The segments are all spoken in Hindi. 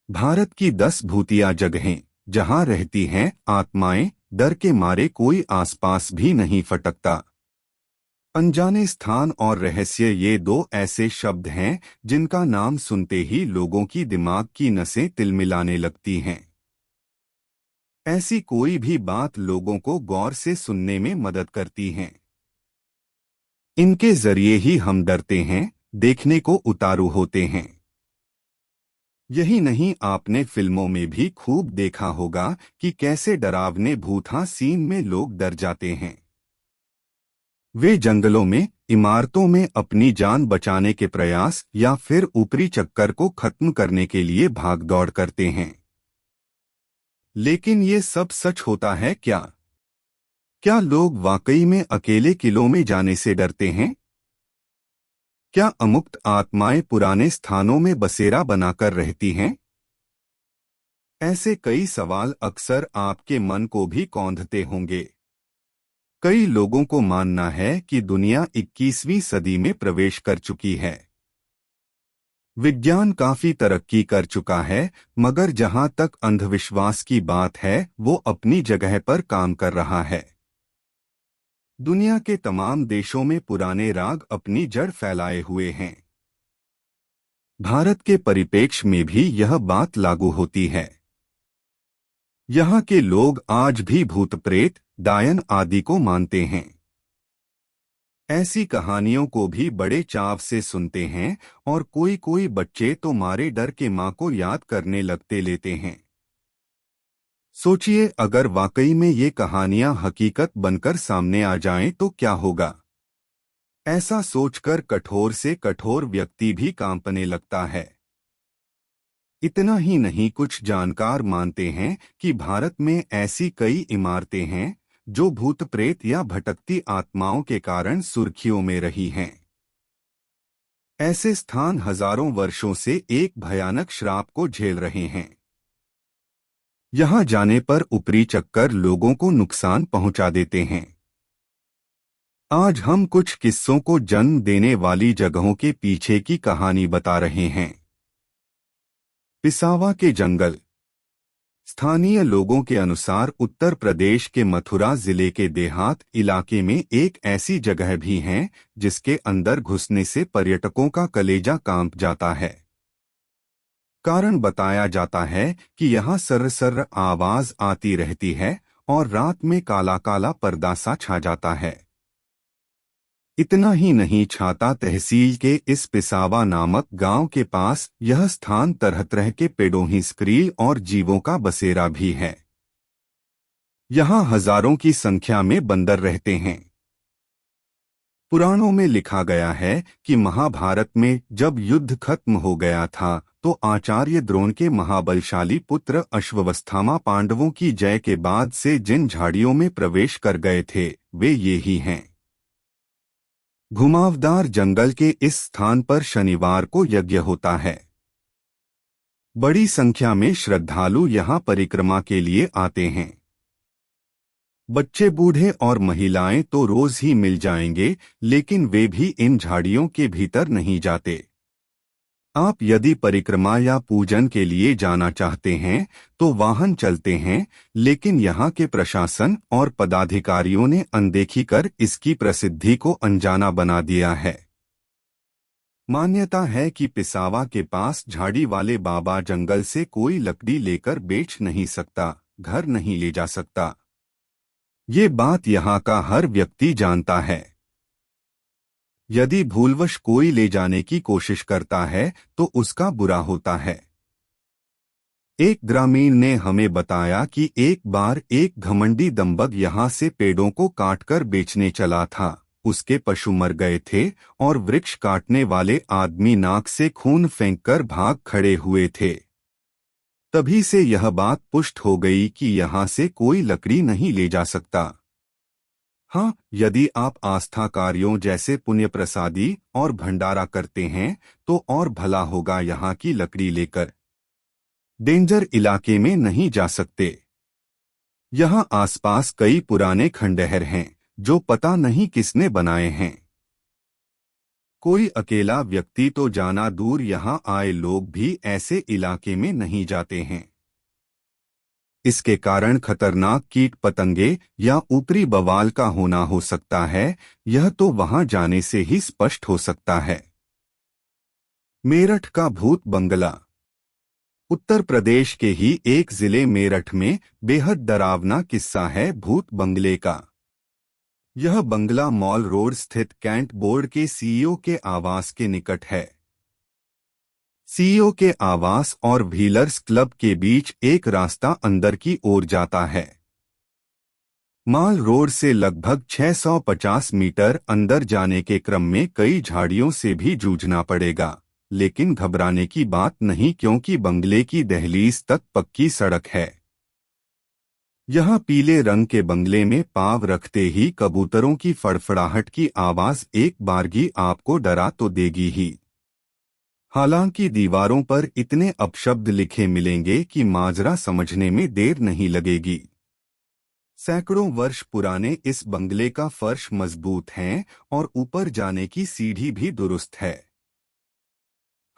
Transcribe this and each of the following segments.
भारत की 10 भूतिया जगहें जहां रहती हैं आत्माएं, डर के मारे कोई आसपास भी नहीं फटकता। अनजाने स्थान और रहस्य, ये दो ऐसे शब्द हैं जिनका नाम सुनते ही लोगों की दिमाग की नसें तिलमिलाने लगती हैं। ऐसी कोई भी बात लोगों को गौर से सुनने में मदद करती हैं। इनके जरिए ही हम डरते हैं, देखने को उतारू होते हैं। यही नहीं, आपने फिल्मों में भी खूब देखा होगा कि कैसे डरावने भूतहा सीन में लोग डर जाते हैं। वे जंगलों में, इमारतों में अपनी जान बचाने के प्रयास या फिर ऊपरी चक्कर को खत्म करने के लिए भाग दौड़ करते हैं। लेकिन ये सब सच होता है क्या? क्या लोग वाकई में अकेले किलों में जाने से डरते हैं? क्या अमुक्त आत्माएं पुराने स्थानों में बसेरा बनाकर रहती हैं? ऐसे कई सवाल अक्सर आपके मन को भी कौंधते होंगे। कई लोगों को मानना है कि दुनिया 21वीं सदी में प्रवेश कर चुकी है। विज्ञान काफी तरक्की कर चुका है, मगर जहां तक अंधविश्वास की बात है वो अपनी जगह पर काम कर रहा है। दुनिया के तमाम देशों में पुराने राग अपनी जड़ फैलाए हुए हैं। भारत के परिप्रेक्ष्य में भी यह बात लागू होती है। यहाँ के लोग आज भी भूत प्रेत, डायन आदि को मानते हैं। ऐसी कहानियों को भी बड़े चाव से सुनते हैं और कोई कोई बच्चे तो मारे डर के माँ को याद करने लगते लेते हैं। सोचिए, अगर वाकई में ये कहानियां हकीकत बनकर सामने आ जाएं तो क्या होगा? ऐसा सोचकर कठोर से कठोर व्यक्ति भी कांपने लगता है। इतना ही नहीं, कुछ जानकार मानते हैं कि भारत में ऐसी कई इमारतें हैं जो भूत प्रेत या भटकती आत्माओं के कारण सुर्खियों में रही हैं। ऐसे स्थान हजारों वर्षों से एक भयानक श्राप को झेल रहे हैं। यहां जाने पर ऊपरी चक्कर लोगों को नुकसान पहुंचा देते हैं। आज हम कुछ किस्सों को जन्म देने वाली जगहों के पीछे की कहानी बता रहे हैं। पिसावा के जंगल। स्थानीय लोगों के अनुसार उत्तर प्रदेश के मथुरा जिले के देहात इलाके में एक ऐसी जगह भी है जिसके अंदर घुसने से पर्यटकों का कलेजा कांप जाता है। कारण बताया जाता है कि यहाँ सर्र आवाज आती रहती है और रात में काला काला पर्दा सा छा जाता है। इतना ही नहीं, छाता तहसील के इस पिसावा नामक गांव के पास यह स्थान तरह तरह के पेड़ों ही स्क्रील और जीवों का बसेरा भी है। यहाँ हजारों की संख्या में बंदर रहते हैं। पुराणों में लिखा गया है कि महाभारत में जब युद्ध खत्म हो गया था तो आचार्य द्रोण के महाबलशाली पुत्र अश्वत्थामा पांडवों की जय के बाद से जिन झाड़ियों में प्रवेश कर गए थे वे ये ही हैं। घुमावदार जंगल के इस स्थान पर शनिवार को यज्ञ होता है। बड़ी संख्या में श्रद्धालु यहाँ परिक्रमा के लिए आते हैं। बच्चे, बूढ़े और महिलाएं तो रोज ही मिल जाएंगे, लेकिन वे भी इन झाड़ियों के भीतर नहीं जाते। आप यदि परिक्रमा या पूजन के लिए जाना चाहते हैं तो वाहन चलते हैं, लेकिन यहाँ के प्रशासन और पदाधिकारियों ने अनदेखी कर इसकी प्रसिद्धि को अनजाना बना दिया है। मान्यता है कि पिसावा के पास झाड़ी वाले बाबा जंगल से कोई लकड़ी लेकर बेच नहीं सकता, घर नहीं ले जा सकता। ये बात यहाँ का हर व्यक्ति जानता है। यदि भूलवश कोई ले जाने की कोशिश करता है तो उसका बुरा होता है। एक ग्रामीण ने हमें बताया कि एक बार एक घमंडी दंबग यहाँ से पेड़ों को काटकर बेचने चला था। उसके पशु मर गए थे और वृक्ष काटने वाले आदमी नाक से खून फेंककर भाग खड़े हुए थे। तभी से यह बात पुष्ट हो गई कि यहाँ से कोई लकड़ी नहीं ले जा सकता। हाँ, यदि आप आस्था कार्यों जैसे पुण्य प्रसादी और भंडारा करते हैं तो और भला होगा, यहाँ की लकड़ी लेकर डेंजर इलाके में नहीं जा सकते। यहाँ आसपास कई पुराने खंडहर हैं जो पता नहीं किसने बनाए हैं। कोई अकेला व्यक्ति तो जाना दूर, यहाँ आए लोग भी ऐसे इलाके में नहीं जाते हैं। इसके कारण खतरनाक कीट पतंगे या ऊपरी बवाल का होना हो सकता है, यह तो वहां जाने से ही स्पष्ट हो सकता है। मेरठ का भूत बंगला। उत्तर प्रदेश के ही एक जिले मेरठ में बेहद डरावना किस्सा है भूत बंगले का। यह बंगला मॉल रोड स्थित कैंट बोर्ड के सीईओ के आवास के निकट है। सीईओ के आवास और व्हीलर्स क्लब के बीच एक रास्ता अंदर की ओर जाता है। मॉल रोड से लगभग 650 मीटर अंदर जाने के क्रम में कई झाड़ियों से भी जूझना पड़ेगा, लेकिन घबराने की बात नहीं, क्योंकि बंगले की दहलीज तक पक्की सड़क है। यहाँ पीले रंग के बंगले में पाँव रखते ही कबूतरों की फड़फड़ाहट की आवाज एक बारगी आपको डरा तो देगी ही। हालांकि दीवारों पर इतने अपशब्द लिखे मिलेंगे कि माजरा समझने में देर नहीं लगेगी। सैकड़ों वर्ष पुराने इस बंगले का फर्श मजबूत है और ऊपर जाने की सीढ़ी भी दुरुस्त है।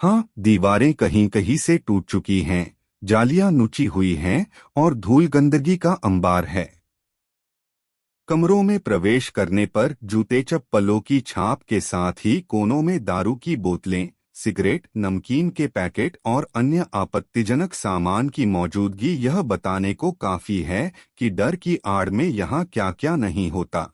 हाँ, दीवारें कहीं कहीं से टूट चुकी हैं, जालियां नुची हुई हैं और धूल गंदगी का अंबार है। कमरों में प्रवेश करने पर जूते चप्पलों की छाप के साथ ही कोनों में दारू की बोतलें, सिगरेट, नमकीन के पैकेट और अन्य आपत्तिजनक सामान की मौजूदगी यह बताने को काफी है कि डर की आड़ में यहाँ क्या क्या नहीं होता।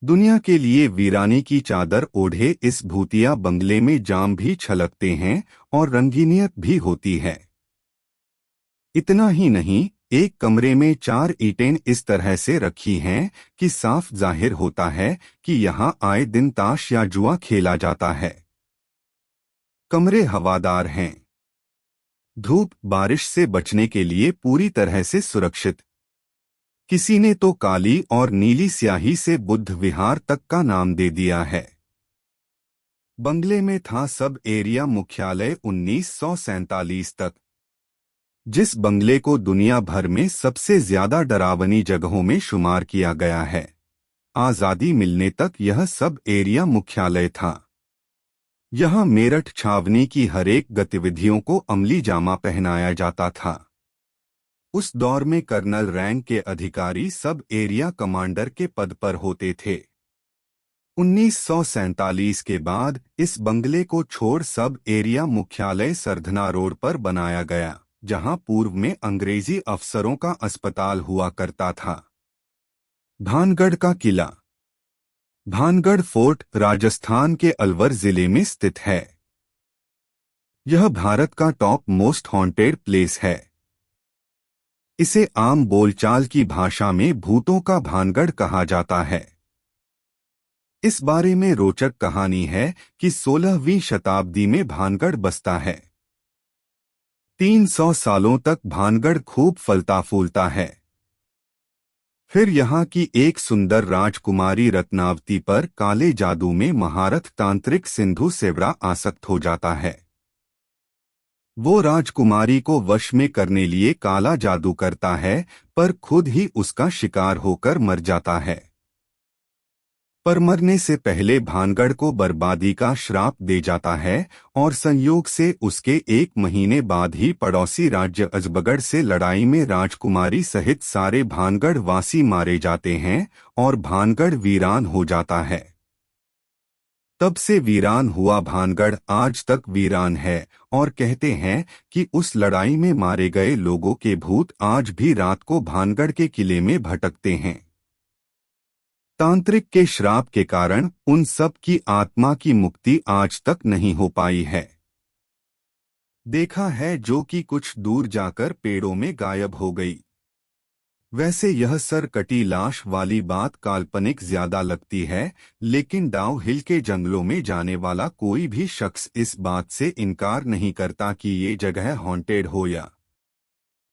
दुनिया के लिए वीरानी की चादर ओढ़े इस भूतिया बंगले में जाम भी छलकते हैं और रंगीनियत भी होती है। इतना ही नहीं, एक कमरे में 4 ईंटें इस तरह से रखी हैं कि साफ जाहिर होता है कि यहाँ आए दिन ताश या जुआ खेला जाता है। कमरे हवादार हैं। धूप बारिश से बचने के लिए पूरी तरह से सुरक्षित। किसी ने तो काली और नीली स्याही से बुद्ध विहार तक का नाम दे दिया है। बंगले में था सब एरिया मुख्यालय 1947 तक। जिस बंगले को दुनिया भर में सबसे ज्यादा डरावनी जगहों में शुमार किया गया है। आजादी मिलने तक यह सब एरिया मुख्यालय था। यहाँ मेरठ छावनी की हरेक गतिविधियों को अमली जामा पहनाया जाता था। उस दौर में कर्नल रैंक के अधिकारी सब एरिया कमांडर के पद पर होते थे। 1947 के बाद इस बंगले को छोड़ सब एरिया मुख्यालय सरधना रोड पर बनाया गया, जहां पूर्व में अंग्रेजी अफसरों का अस्पताल हुआ करता था। भानगढ़ का किला। भानगढ़ फोर्ट राजस्थान के अलवर जिले में स्थित है। यह भारत का टॉप मोस्ट हॉन्टेड प्लेस है। इसे आम बोलचाल की भाषा में भूतों का भानगढ़ कहा जाता है। इस बारे में रोचक कहानी है कि 16वीं शताब्दी में भानगढ़ बसता है। 300 सालों तक भानगढ़ खूब फलता फूलता है। फिर यहाँ की एक सुंदर राजकुमारी रत्नावती पर काले जादू में महारथ तांत्रिक सिंधु सेवड़ा आसक्त हो जाता है। वो राजकुमारी को वश में करने लिए काला जादू करता है, पर खुद ही उसका शिकार होकर मर जाता है। पर मरने से पहले भानगढ़ को बर्बादी का श्राप दे जाता है और संयोग से उसके 1 महीने बाद ही पड़ोसी राज्य अजबगढ़ से लड़ाई में राजकुमारी सहित सारे भानगढ़ वासी मारे जाते हैं और भानगढ़ वीरान हो जाता है। तब से वीरान हुआ भानगढ़ आज तक वीरान है और कहते हैं कि उस लड़ाई में मारे गए लोगों के भूत आज भी रात को भानगढ़ के किले में भटकते हैं। तांत्रिक के श्राप के कारण उन सब की आत्मा की मुक्ति आज तक नहीं हो पाई है। देखा है जो कि कुछ दूर जाकर पेड़ों में गायब हो गई। वैसे यह सर कटी लाश वाली बात काल्पनिक ज्यादा लगती है, लेकिन डाउ हिल के जंगलों में जाने वाला कोई भी शख्स इस बात से इनकार नहीं करता कि ये जगह हॉन्टेड हो या।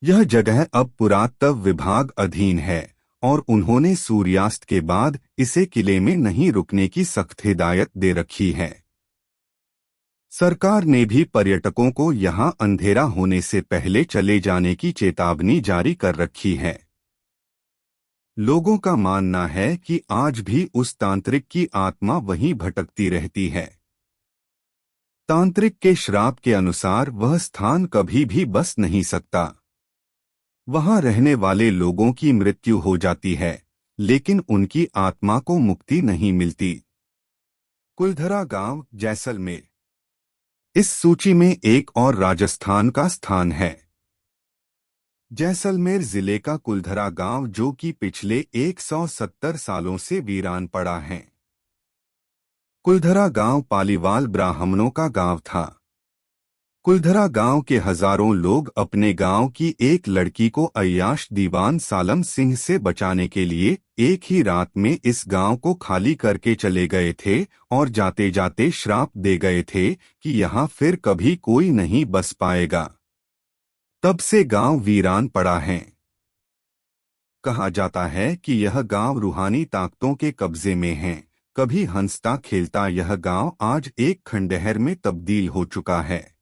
यह जगह अब पुरातत्व विभाग अधीन है और उन्होंने सूर्यास्त के बाद इसे किले में नहीं रुकने की सख्त हिदायत दे रखी है। सरकार ने भी पर्यटकों को यहां अंधेरा होने से पहले चले जाने की चेतावनी जारी कर रखी है। लोगों का मानना है कि आज भी उस तांत्रिक की आत्मा वहीं भटकती रहती है। तांत्रिक के श्राप के अनुसार वह स्थान कभी भी बस नहीं सकता। वहां रहने वाले लोगों की मृत्यु हो जाती है, लेकिन उनकी आत्मा को मुक्ति नहीं मिलती। कुलधरा गांव, जैसलमेर। इस सूची में एक और राजस्थान का स्थान है। जैसलमेर जिले का कुलधरा गांव, जो कि पिछले 170 सालों से वीरान पड़ा है। कुलधरा गांव पालीवाल ब्राह्मणों का गांव था। कुलधरा गांव के हजारों लोग अपने गांव की एक लड़की को अय्याश दीवान सालम सिंह से बचाने के लिए एक ही रात में इस गांव को खाली करके चले गए थे और जाते जाते श्राप दे गए थे कि यहाँ फिर कभी कोई नहीं बस पाएगा। तब से गांव वीरान पड़ा है। कहा जाता है कि यह गांव रूहानी ताकतों के कब्जे में है। कभी हंसता खेलता यह गांव आज एक खंडहर में तब्दील हो चुका है।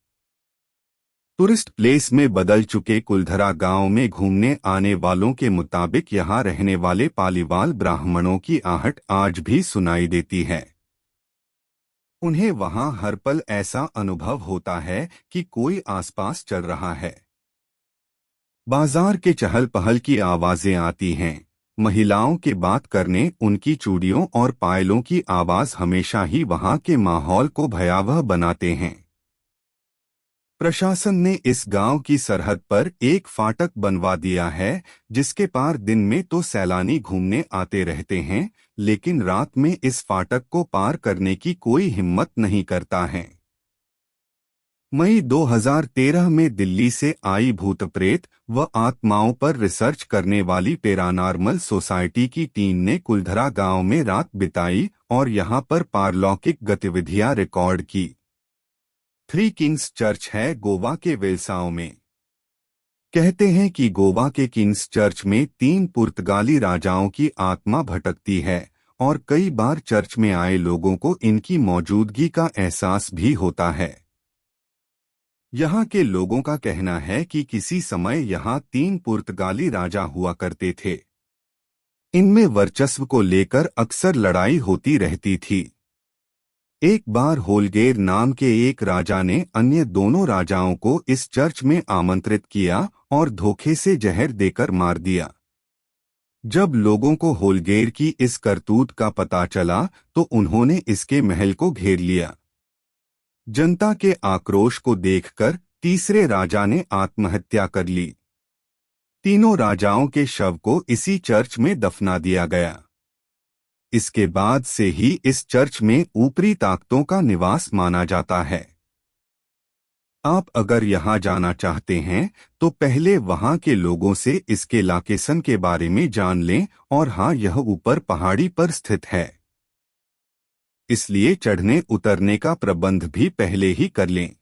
टूरिस्ट प्लेस में बदल चुके कुलधरा गांव में घूमने आने वालों के मुताबिक यहां रहने वाले पालीवाल ब्राह्मणों की आहट आज भी सुनाई देती है। उन्हें वहां हर पल ऐसा अनुभव होता है कि कोई आसपास चल रहा है। बाजार के चहल पहल की आवाजें आती हैं। महिलाओं के बात करने, उनकी चूड़ियों और पायलों की आवाज हमेशा ही वहां के माहौल को भयावह बनाते हैं। प्रशासन ने इस गांव की सरहद पर एक फाटक बनवा दिया है, जिसके पार दिन में तो सैलानी घूमने आते रहते हैं, लेकिन रात में इस फाटक को पार करने की कोई हिम्मत नहीं करता है। मई 2013 में दिल्ली से आई भूत प्रेत व आत्माओं पर रिसर्च करने वाली पैरानॉर्मल सोसाइटी की टीम ने कुलधरा गांव में रात बिताई और यहां पर पारलौकिक गतिविधियां रिकॉर्ड की। थ्री किंग्स चर्च है गोवा के वेलसाओं में। कहते हैं कि गोवा के किंग्स चर्च में 3 पुर्तगाली राजाओं की आत्मा भटकती है और कई बार चर्च में आए लोगों को इनकी मौजूदगी का एहसास भी होता है। यहाँ के लोगों का कहना है कि किसी समय यहाँ 3 पुर्तगाली राजा हुआ करते थे। इनमें वर्चस्व को लेकर अक्सर लड़ाई होती रहती थी। एक बार होलगेर नाम के एक राजा ने अन्य दोनों राजाओं को इस चर्च में आमंत्रित किया और धोखे से जहर देकर मार दिया। जब लोगों को होलगेर की इस करतूत का पता चला तो उन्होंने इसके महल को घेर लिया। जनता के आक्रोश को देखकर तीसरे राजा ने आत्महत्या कर ली। तीनों राजाओं के शव को इसी चर्च में दफना दिया गया। इसके बाद से ही इस चर्च में ऊपरी ताकतों का निवास माना जाता है। आप अगर यहाँ जाना चाहते हैं तो पहले वहाँ के लोगों से इसके लोकेशन के बारे में जान लें, और हाँ, यह ऊपर पहाड़ी पर स्थित है, इसलिए चढ़ने उतरने का प्रबंध भी पहले ही कर लें।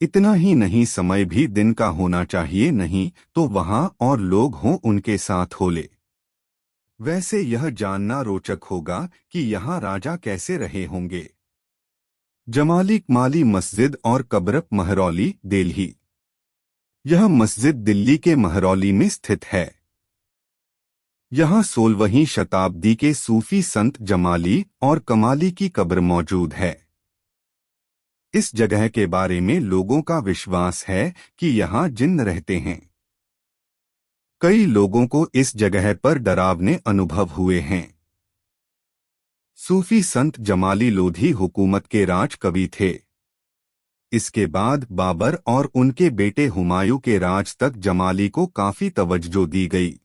इतना ही नहीं, समय भी दिन का होना चाहिए, नहीं तो वहां और लोग हों उनके साथ हो ले। वैसे यह जानना रोचक होगा कि यहाँ राजा कैसे रहे होंगे। जमाली कमाली मस्जिद और कब्र महरौली, दिल्ली। यह मस्जिद दिल्ली के महरौली में स्थित है। यहाँ 16वीं शताब्दी के सूफी संत जमाली और कमाली की कब्र मौजूद है। इस जगह के बारे में लोगों का विश्वास है कि यहाँ जिन्न रहते हैं। कई लोगों को इस जगह पर डरावने अनुभव हुए हैं। सूफी संत जमाली लोधी हुकूमत के राज कवि थे। इसके बाद बाबर और उनके बेटे हुमायूं के राज तक जमाली को काफी तवज्जो दी गई।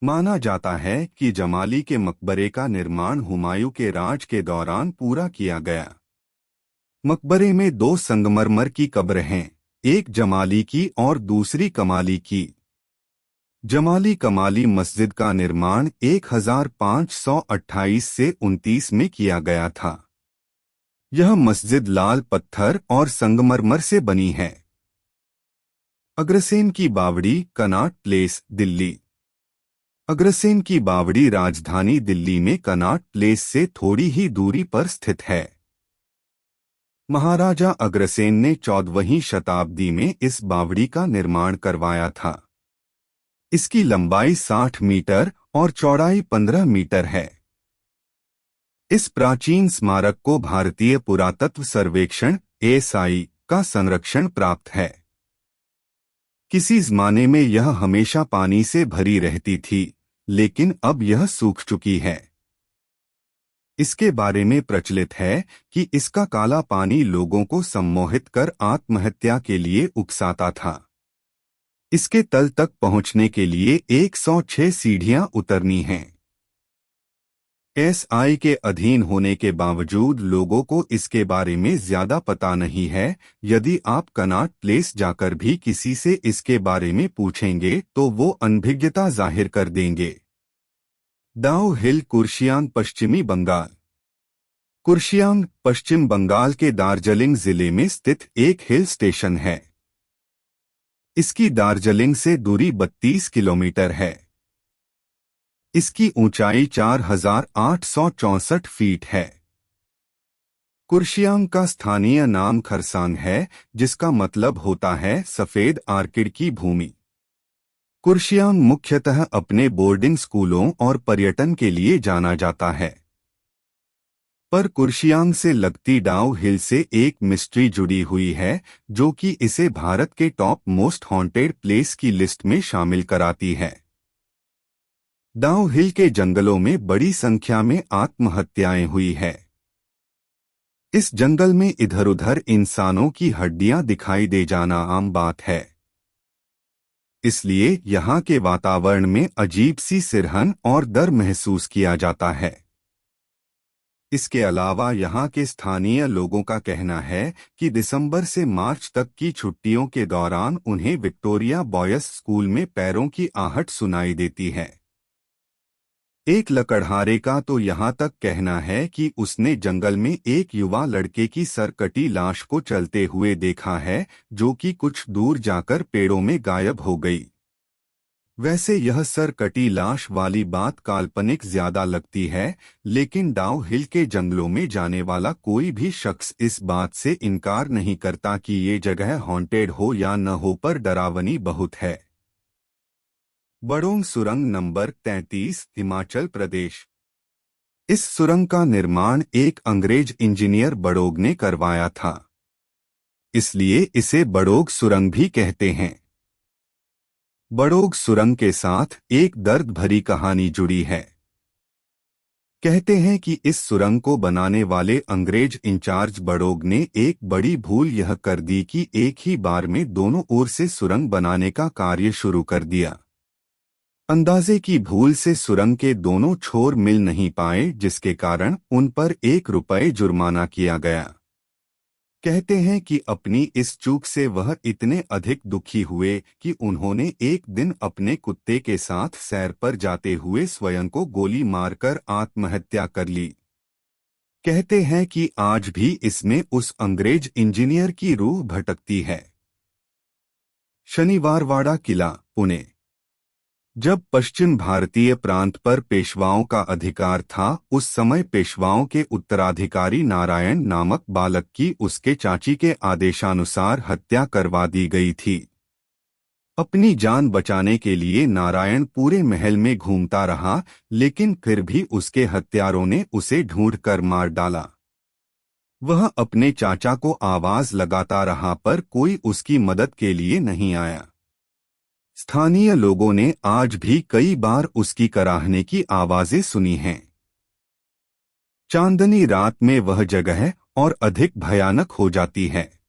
माना जाता है कि जमाली के मकबरे का निर्माण हुमायूं के राज के दौरान पूरा किया गया। मकबरे में 2 संगमरमर की कब्र हैं, एक जमाली की और दूसरी कमाली की। जमाली कमाली मस्जिद का निर्माण 1528 से 29 में किया गया था। यह मस्जिद लाल पत्थर और संगमरमर से बनी है। अग्रसेन की बावड़ी, कनॉट प्लेस, दिल्ली। अग्रसेन की बावड़ी राजधानी दिल्ली में कनॉट प्लेस से थोड़ी ही दूरी पर स्थित है। महाराजा अग्रसेन ने 14वीं शताब्दी में इस बावड़ी का निर्माण करवाया था। इसकी लंबाई 60 मीटर और चौड़ाई 15 मीटर है। इस प्राचीन स्मारक को भारतीय पुरातत्व सर्वेक्षण (एएसआई) का संरक्षण प्राप्त है। किसी ज़माने में यह हमेशा पानी से भरी रहती थी, लेकिन अब यह सूख चुकी है। इसके बारे में प्रचलित है कि इसका काला पानी लोगों को सम्मोहित कर आत्महत्या के लिए उकसाता था। इसके तल तक पहुंचने के लिए 106 सीढ़ियां उतरनी हैं। एएसआई के अधीन होने के बावजूद लोगों को इसके बारे में ज्यादा पता नहीं है। यदि आप कनॉट प्लेस जाकर भी किसी से इसके बारे में पूछेंगे तो वो अनभिज्ञता जाहिर कर देंगे। दाऊ हिल, कुर्शियांग, पश्चिमी बंगाल। कुर्शियांग पश्चिम बंगाल के दार्जिलिंग जिले में स्थित एक हिल स्टेशन है। इसकी दार्जिलिंग से दूरी 32 किलोमीटर है। इसकी ऊंचाई 4864 फीट है। कुर्शियांग का स्थानीय नाम खरसांग है, जिसका मतलब होता है सफेद आर्किड की भूमि। कुर्शियांग मुख्यतः अपने बोर्डिंग स्कूलों और पर्यटन के लिए जाना जाता है। पर कुर्शियांग से लगती डाउ हिल से एक मिस्ट्री जुड़ी हुई है, जो कि इसे भारत के टॉप मोस्ट हॉन्टेड प्लेस की लिस्ट में शामिल कराती है। डाउ हिल के जंगलों में बड़ी संख्या में आत्महत्याएं हुई है। इस जंगल में इधर उधर इंसानों की हड्डियां दिखाई दे जाना आम बात है। इसलिए यहाँ के वातावरण में अजीब सी सिरहन और डर महसूस किया जाता है। इसके अलावा यहाँ के स्थानीय लोगों का कहना है कि दिसंबर से मार्च तक की छुट्टियों के दौरान उन्हें विक्टोरिया बॉयज स्कूल में पैरों की आहट सुनाई देती है। एक लकड़हारे का तो यहाँ तक कहना है कि उसने जंगल में एक युवा लड़के की सरकटी लाश को चलते हुए देखा है, जो कि कुछ दूर जाकर पेड़ों में गायब हो गई। वैसे यह सरकटी लाश वाली बात काल्पनिक ज्यादा लगती है, लेकिन डाउ हिल के जंगलों में जाने वाला कोई भी शख्स इस बात से इनकार नहीं करता कि ये जगह हॉन्टेड हो या न हो, पर डरावनी बहुत है। बड़ोंग सुरंग नंबर 33, हिमाचल प्रदेश। इस सुरंग का निर्माण एक अंग्रेज इंजीनियर बड़ोग ने करवाया था, इसलिए इसे बड़ोग सुरंग भी कहते हैं। बड़ोग सुरंग के साथ एक दर्द भरी कहानी जुड़ी है। कहते हैं कि इस सुरंग को बनाने वाले अंग्रेज इंचार्ज बड़ोग ने एक बड़ी भूल यह कर दी कि एक ही बार में दोनों ओर से सुरंग बनाने का कार्य शुरू कर दिया। अंदाजे की भूल से सुरंग के दोनों छोर मिल नहीं पाए, जिसके कारण उन पर ₹1 जुर्माना किया गया। कहते हैं कि अपनी इस चूक से वह इतने अधिक दुखी हुए कि उन्होंने एक दिन अपने कुत्ते के साथ सैर पर जाते हुए स्वयं को गोली मारकर आत्महत्या कर ली। कहते हैं कि आज भी इसमें उस अंग्रेज इंजीनियर की रूह भटकती है। शनिवारवाड़ा किला, पुणे। जब पश्चिम भारतीय प्रांत पर पेशवाओं का अधिकार था, उस समय पेशवाओं के उत्तराधिकारी नारायण नामक बालक की उसके चाची के आदेशानुसार हत्या करवा दी गई थी। अपनी जान बचाने के लिए नारायण पूरे महल में घूमता रहा, लेकिन फिर भी उसके हत्यारों ने उसे ढूंढकर मार डाला। वह अपने चाचा को आवाज लगाता रहा, पर कोई उसकी मदद के लिए नहीं आया। स्थानीय लोगों ने आज भी कई बार उसकी कराहने की आवाजें सुनी हैं। चांदनी रात में वह जगह और अधिक भयानक हो जाती है।